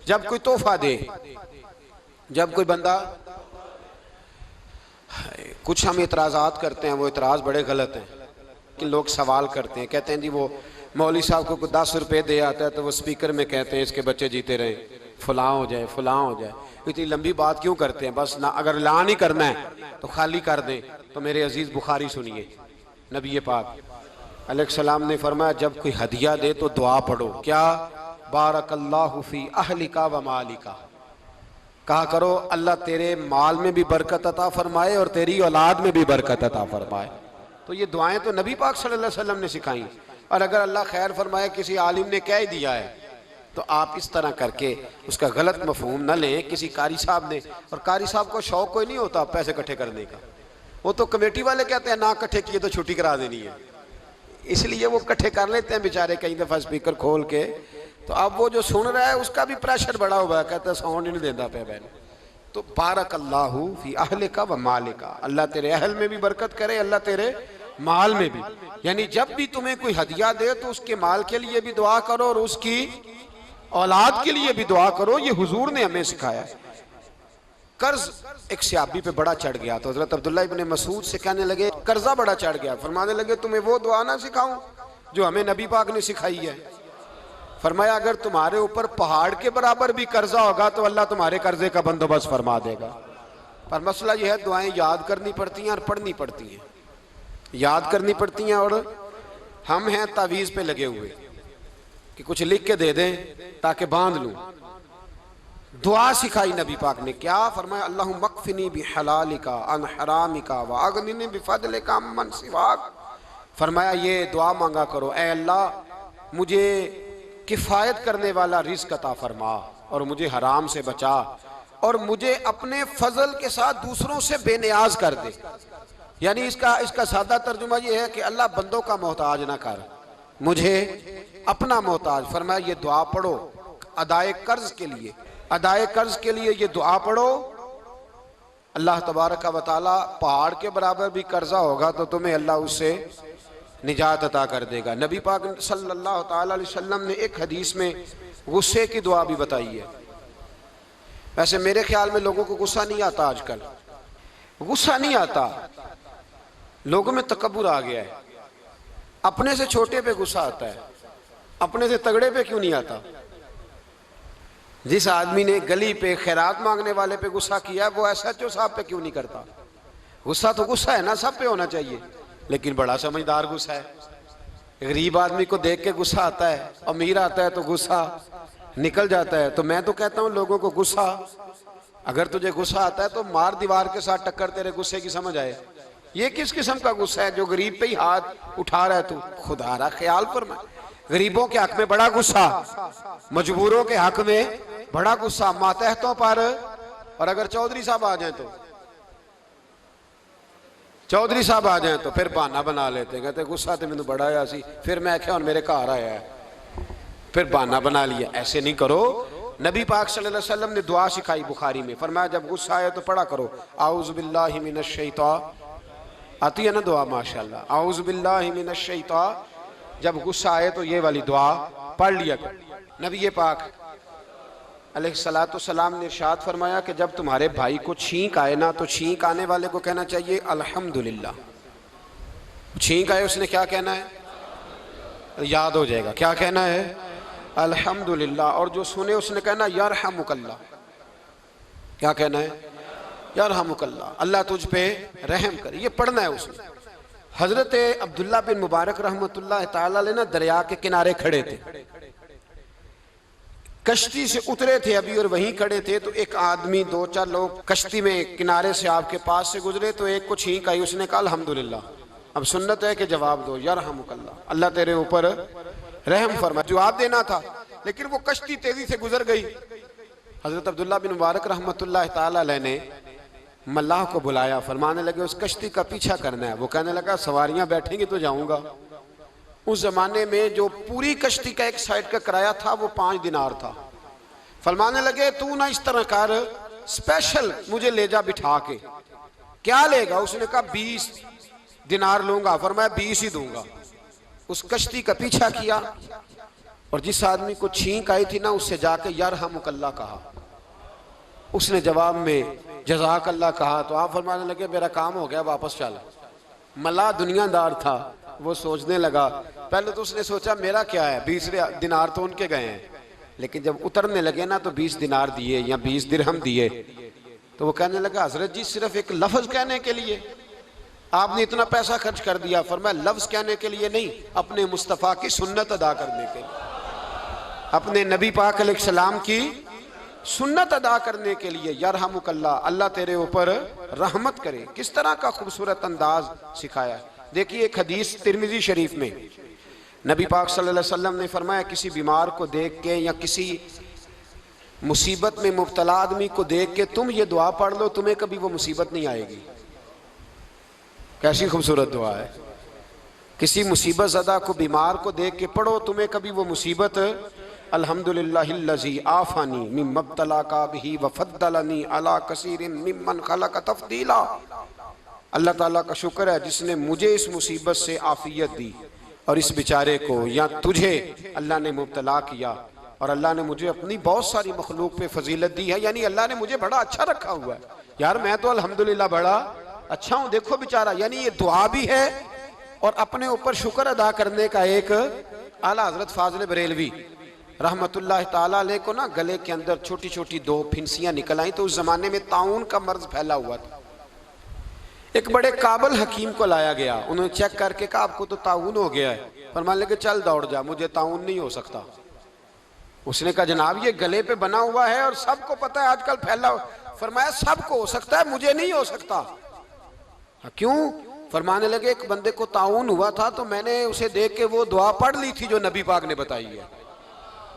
जब कोई तोहफा दे, जब कोई बंदा, कुछ हम इतराज़ात करते हैं, वो इतराज़ बड़े गलत हैं कि लोग सवाल करते हैं, कहते हैं जी वो मौलवी साहब को 10 रुपये दे आता है तो वो स्पीकर में कहते हैं इसके बच्चे जीते रहे, फलां हो जाए फलां हो जाए। इतनी लंबी बात क्यों करते हैं? बस ना, अगर ऐलान ही करना है तो खाली कर दें। तो मेरे अजीज़ बुखारी सुनिए, नबी पाक अलैहिस्सलाम ने फरमाया जब कोई हदिया दे तो दुआ पढ़ो, क्या? बारकल्लाहु फी अहलिका व मालिका, कहा करो अल्लाह तेरे माल में भी बरकत अता फरमाए और तेरी औलाद में भी बरकत अता फरमाए। तो ये दुआएं तो नबी पाक सल्लल्लाहु अलैहि वसल्लम ने सिखाई। और अगर अल्लाह खैर फरमाए किसी आलिम ने कह ही दिया है तो आप इस तरह करके उसका गलत मफहूम न लें। किसी कारी साहब ने, और कारी साहब को शौक कोई नहीं होता पैसे इकट्ठे करने का, वो तो कमेटी वाले कहते हैं ना इकट्ठे किए तो छुट्टी करा देनी है, इसलिए वो इकट्ठे कर लेते हैं बेचारे कई दफ़ा स्पीकर खोल के। तो अब वो जो सुन रहा है उसका भी प्रेशर बढ़ा हुआ है, कहता है साउंड ही नहीं देता पे बहन। तो बारकल्लाहु फी अहलिका व मालिका, अल्लाह तेरे अहल में भी बरकत करे, अल्लाह तेरे माल में भी। यानी जब भी तुम्हें कोई हदिया दे तो उसके माल के लिए भी दुआ करो और उसकी औलाद के लिए भी दुआ करो। ये हुजूर ने हमें सिखाया है। कर्ज एक सहाबी पे बड़ा चढ़ गया तो हजरत अब्दुल्ला इब्ने मसूद से कहने लगे कर्जा बड़ा चढ़ गया, फरमाने लगे तुम्हें वो दुआ ना सिखाऊं जो हमें नबी पाक ने सिखाई है। फरमाया अगर तुम्हारे ऊपर पहाड़ के बराबर भी कर्जा होगा तो अल्लाह तुम्हारे कर्जे का बंदोबस्त फरमा देगा। पर मसला यह है दुआएं याद करनी पड़ती हैं और पढ़नी पड़ती हैं, याद करनी पड़ती हैं। और हम हैं तावीज़ पे लगे हुए कि कुछ लिख के दे दें ताकि बांध लूं। दुआ सिखाई नबी पाक ने, क्या फरमाया? अल्लाहुम्मा मक्फिनी बिहलालिका अन हरामिका व अगनिनी बिफदलिका अम्मन सिवाक। फरमाया ये दुआ मांगा करो, ऐ अल्लाह मुझे किफ़ायत करने वाला रिज़्क़ अता फरमा और मुझे हराम से बचा और मुझे अपने फजल के साथ दूसरों से बेनियाज कर दे। यानी इसका सादा तर्जुमा ये है कि अल्लाह बंदों का मोहताज ना कर, मुझे अपना मोहताज। फरमाया ये दुआ पढ़ो अदाए कर्ज के लिए, अदाए कर्ज के लिए ये दुआ पढ़ो। अल्लाह तबारक व तआला पहाड़ के बराबर भी कर्जा होगा तो तुम्हें अल्लाह उससे निजात अता कर देगा। नबी पाक सल्लल्लाहु ताला अलैहि वसल्लम ने एक हदीस में गुस्से की दुआ भी बताई है। वैसे मेरे ख्याल में लोगों को गुस्सा नहीं आता, आजकल गुस्सा नहीं आता, लोगों में तकब्बुर आ गया है। अपने से छोटे पे गुस्सा आता है, अपने से तगड़े पे क्यों नहीं आता? जिस आदमी ने गली पे खैरात मांगने वाले पे गुस्सा किया वो एसएचओ साहब पे क्यों नहीं करता? गुस्सा तो गुस्सा है ना, सब पे होना चाहिए, लेकिन बड़ा समझदार गुस्सा है। गरीब आदमी को देख के गुस्सा आता है, अमीर आता है तो गुस्सा निकल जाता है। तो मैं तो कहता हूँ लोगों को गुस्सा, अगर तुझे गुस्सा आता है तो मार दीवार के साथ टक्कर, तेरे गुस्से की समझ आए। ये किस किस्म का गुस्सा है जो गरीब पे ही हाथ उठा रहा है तू? खुदा रा ख्याल फरमा। गरीबों के हक में बड़ा गुस्सा, मजबूरों के हक में बड़ा गुस्सा, मातहतों पर। और अगर चौधरी साहब आ जाए तो, चौधरी साहब आ जाए तो फिर बहाना बना लेते, कहते गुस्सा तो मैंने बड़ा आया सी, फिर मैं क्या मेरे घर आया है, फिर बहाना बना लिया। ऐसे नहीं करो। नबी पाक सल्लल्लाहु अलैहि वसल्लम ने दुआ सिखाई बुखारी में, फरमाया जब गुस्सा आए तो पढ़ा करो आऊज़ु बिल्लाहि मिनश शैतान, आती है ना दुआ माशाल्लाह, आऊज़ु बिल्लाहि मिनश शैतान। जब गुस्सा आए तो ये वाली दुआ पढ़ लिया करो। नबी पाक अलैहिस्सलातु वस्सलाम ने इरशाद फरमाया कि जब तुम्हारे भाई को छींक आए ना तो छींक आने वाले को कहना चाहिए अल्हम्दुलिल्लाह। छींक आए उसने क्या कहना है? याद हो जाएगा, क्या कहना है? अल्हम्दुलिल्लाह। और जो सुने उसने कहना यरहमुकल्लाह। क्या कहना है? यरहमुकल्लाह, अल्लाह तुझ पे रहम करे। ये पढ़ना है उसने। हजरत अब्दुल्ला बिन मुबारक रहमतुल्लाह ताला अलैह ना दरिया के किनारे खड़े थे, कश्ती से उतरे थे अभी और वहीं खड़े थे। तो एक आदमी, दो चार लोग कश्ती में किनारे से आपके पास से गुजरे तो एक को छींक आई, उसने कहा अल्हम्दुलिल्लाह। अब सुन्नत है कि जवाब दो यरहमुकल्लाह, अल्लाह तेरे ऊपर रहम फरमा। जवाब देना था लेकिन वो कश्ती तेजी से गुजर गई। हजरत अब्दुल्ला बिन मुबारक रहमतुल्लाह ताला अलैह ने मल्लाह को बुलाया, फरमाने लगे उस कश्ती का पीछा करना है। वो कहने लगा सवारियां बैठेंगी तो जाऊंगा। उस जमाने में जो पूरी कश्ती का एक साइड का किराया था वो 5 दिनार था। फरमाने लगे तू ना इस तरह कर, स्पेशल मुझे ले जा बिठा के। क्या लेगा? उसने कहा 20 दिनार लूंगा। फरमाया 20 ही दूंगा। उस कश्ती का पीछा किया और जिस आदमी को छींक आई थी ना, उससे जाके यरहमुकल्लाह कहा, उसने जवाब में जज़ाकल्लाह कहा, तो आप फरमाने लगे मेरा काम हो गया, वापस चल। मल्ला दुनियादार था, वो सोचने लगा, पहले तो उसने सोचा मेरा क्या है, 20 दिनार तो उनके गए हैं, लेकिन जब उतरने लगे ना तो 20 दिनार दिए या 20 दिरहम दिए, तो वो कहने लगा हजरत जी सिर्फ एक लफ्ज कहने के लिए आपने इतना पैसा खर्च कर दिया। फरमाया लफ्ज कहने के लिए नहीं, अपने मुस्तफ़ा की सुन्नत अदा करने के लिए, अपने नबी पाक अलैहिस्सलाम की सुन्नत अदा करने के लिए। यरहमुकल्लाह, अल्लाह तेरे ऊपर रहमत करे। किस तरह का खूबसूरत अंदाज सिखाया। देखिए एक हदीस तिरमिजी शरीफ में नबी पाक सल्लल्लाहु अलैहि वसल्लम ने फरमाया, किसी बीमार को देख के या किसी मुसीबत में मुब्तला आदमी को देख के तुम ये दुआ पढ़ लो, तुम्हें कभी वो मुसीबत नहीं आएगी। कैसी खूबसूरत दुआ है। किसी मुसीबत ज़दा को, बीमार को देख के पढ़ो, तुम्हें कभी वो मुसीबत, अल्हम्दुलिल्लाहिल्लज़ी आफ़ानी मिम्मा इब्तलाका बिही व फ़द्दलनी अला कसीरिन मिम्मन खलक़ तफ़दीला। अल्लाह ताला का शुक्र है जिसने मुझे इस मुसीबत से आफ़ियत दी और इस बेचारे को या तुझे अल्लाह ने मुब्तला किया, और अल्लाह ने मुझे अपनी बहुत सारी मखलूक पे फजीलत दी है। यानी अल्लाह ने मुझे बड़ा अच्छा रखा हुआ है। यार मैं तो अल्हम्दुलिल्लाह बड़ा अच्छा हूँ, देखो बेचारा। यानी ये दुआ भी है और अपने ऊपर शुक्र अदा करने का एक आला हजरत फाजिल बरेलवी रहमतुल्लाह ताला अलैह को ना गले के अंदर छोटी छोटी 2 फिंसियां निकल आई। तो उस जमाने में ताउन का मर्ज फैला हुआ था। एक बड़े काबिल हकीम को लाया गया, उन्होंने चेक करके कहा आपको तो ताउन हो गया है। फरमाने लगे चल दौड़ जा, मुझे ताउन नहीं हो सकता। उसने कहा जनाब ये गले पे बना हुआ है और सबको पता है आजकल फैला। फरमाया सबको हो सकता है, मुझे नहीं हो सकता। क्यों? फरमाने लगे एक बंदे को ताउन हुआ था तो मैंने उसे देख के वो दुआ पढ़ ली थी जो नबी पाक ने बताई है,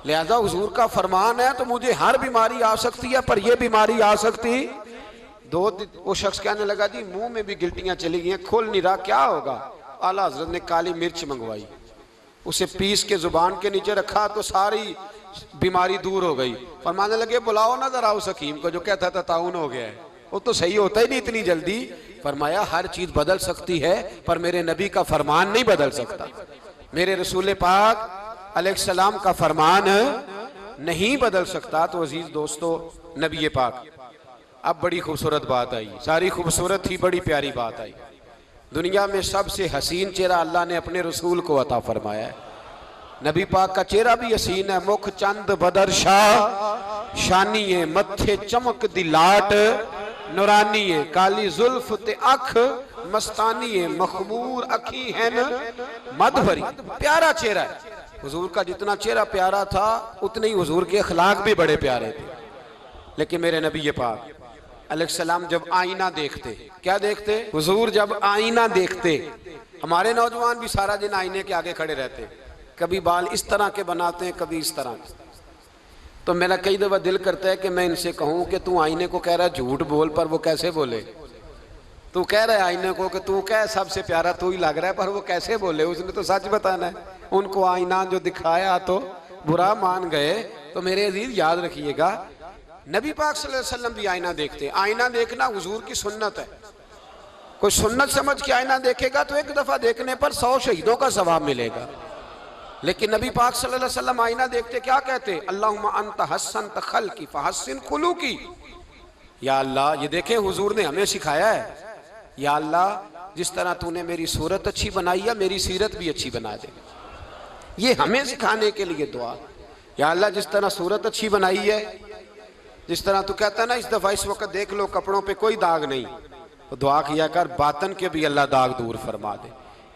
लिहाजा हुजूर का फरमान है तो मुझे हर बीमारी आ सकती है पर यह बीमारी आ सकती। वो शख्स कहने लगा जी मुंह में भी गिल्टियां चली गई, खोल नहीं रहा, क्या होगा? आला हजरत ने काली मिर्च मंगवाई, उसे पीस के जुबान के नीचे रखा तो सारी बीमारी दूर हो गई। फरमाने लगे बुलाओ ना जरा उस हकीम को जो कहता था ताउन हो गया है, वो तो सही होता ही नहीं इतनी जल्दी। फरमाया हर चीज बदल सकती है पर मेरे नबी का फरमान नहीं बदल सकता, मेरे रसूल पाक अलैहिस्सलाम का फरमान नहीं बदल सकता। तो अजीज दोस्तों नबी पाक, अब बड़ी खूबसूरत बात आई, सारी खूबसूरत थी, बड़ी प्यारी बात आई। दुनिया में सबसे हसीन चेहरा अल्लाह ने अपने रसूल को अता फरमाया है। नबी पाक का चेहरा भी हसीन है। मुख चंद बदर शाह शानी है, मत्थे चमक दी लाट नूरानी है, काली जुल्फ ते अख मस्तानी है, मखमूर अखी है न मद भरी। प्यारा चेहरा है हुजूर का। जितना चेहरा प्यारा था उतने ही हुजूर के अखलाक भी बड़े प्यारे थे। लेकिन मेरे नबी पाक अलैहिस्सलाम जब आईना देखते, क्या देखते? हुजूर जब आईना देखते, हमारे नौजवान भी सारा दिन आईने के आगे खड़े रहते, कभी बाल इस तरह के बनाते हैं कभी इस तरह के। तो मेरा कई दफा दिल करता है कि मैं इनसे कहूं कि तू आईने को कह रहा है झूठ बोल, पर वो कैसे बोले? तू कह रहा है आईने को कि तू क्या सबसे प्यारा तू ही लग रहा है, पर वो कैसे बोले? उसने तो सच बताना है। उनको आईना जो दिखाया तो बुरा मान गए। तो मेरे अजीज याद रखिएगा नबी पाक सल्लल्लाहु अलैहि वसल्लम भी आईना देखते। आईना देखना हुजूर की सुन्नत है। कोई सुन्नत समझ के आईना देखेगा तो एक दफा देखने पर 100 शहीदों का सवाब मिलेगा। लेकिन नबी पाक सल्लल्लाहु अलैहि वसल्लम आईना देखते क्या कहते? अल्लाहुम्मा अंत हस्सनत खल्की फहस्सिन खुलूकी। या अल्लाह, ये देखें हुजूर ने हमें सिखाया है, या अल्लाह जिस तरह तूने मेरी सूरत अच्छी बनाई है मेरी सीरत भी अच्छी बना दे। ये हमें सिखाने के लिए दुआ। या अल्लाह जिस तरह सूरत अच्छी बनाई है, जिस तरह तू कहता है ना इस दफा इस वक्त देख लो कपड़ों पे कोई दाग नहीं, तो दुआ किया कर बातन के भी अल्लाह दाग दूर फरमा दे,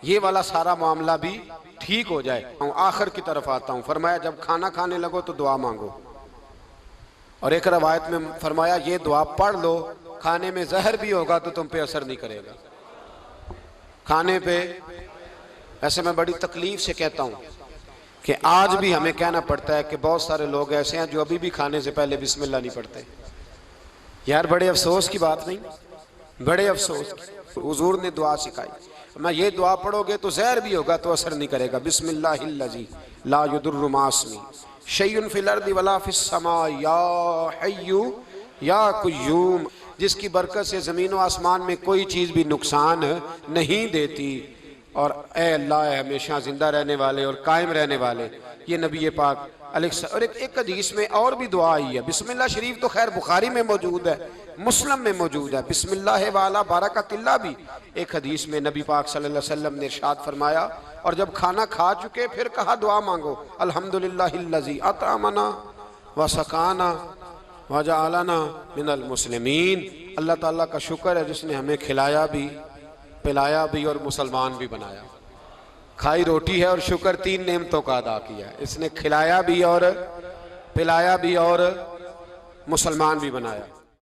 ये वाला सारा मामला भी ठीक हो जाए। आखिर की तरफ आता हूँ। फरमाया जब खाना खाने लगो तो दुआ मांगो, और एक रवायत में फरमाया ये दुआ पढ़ लो, खाने में जहर भी होगा तो तुम पे असर नहीं करेगा। खाने पे ऐसे मैं बड़ी तकलीफ से कहता हूँ कि आज भी हमें कहना पड़ता है कि बहुत सारे लोग ऐसे हैं जो अभी भी खाने से पहले बिस्मिल्लाह नहीं पढ़ते। यार बड़े अफसोस की बात नहीं, बड़े अफसोस की। हुजूर ने दुआ सिखाई, मैं ये दुआ पढ़ोगे तो जहर भी होगा तो असर नहीं करेगा। बिस्मिल्लाहिल्लज़ी ला युदुर्रु मास्मी शैउन फिल अर्दि वला फिस समा या हय्यु या कुय्यूम, जिसकी बरकत से ज़मीन व आसमान में कोई चीज़ भी नुकसान नहीं देती। और ए अल्लाह, हमेशा ज़िंदा रहने वाले और कायम रहने वाले, ये नबी पाक और एक हदीस में और भी दुआ आई है। बिस्मिल्लाह शरीफ तो खैर बुखारी में मौजूद है, मुस्लिम में मौजूद है। बिस्मिल्लाह वाला बारकतिल्लाह भी एक हदीस में नबी पाक सल्लल्लाहु अलैहि वसल्लम ने इरशाद फरमाया। और जब खाना खा चुके फिर कहा दुआ मांगो, अल्हम्दुलिल्लाहिल्लज़ी अतअमना व सकाना व जअलना मिनल मुस्लिमीन। अल्लाह ताला का शुक्र है जिसने हमें खिलाया भी, पिलाया भी और मुसलमान भी बनाया। खाई रोटी है और शुक्र 3 नेमतों का अदा किया। इसने खिलाया भी और पिलाया भी और मुसलमान भी बनाया।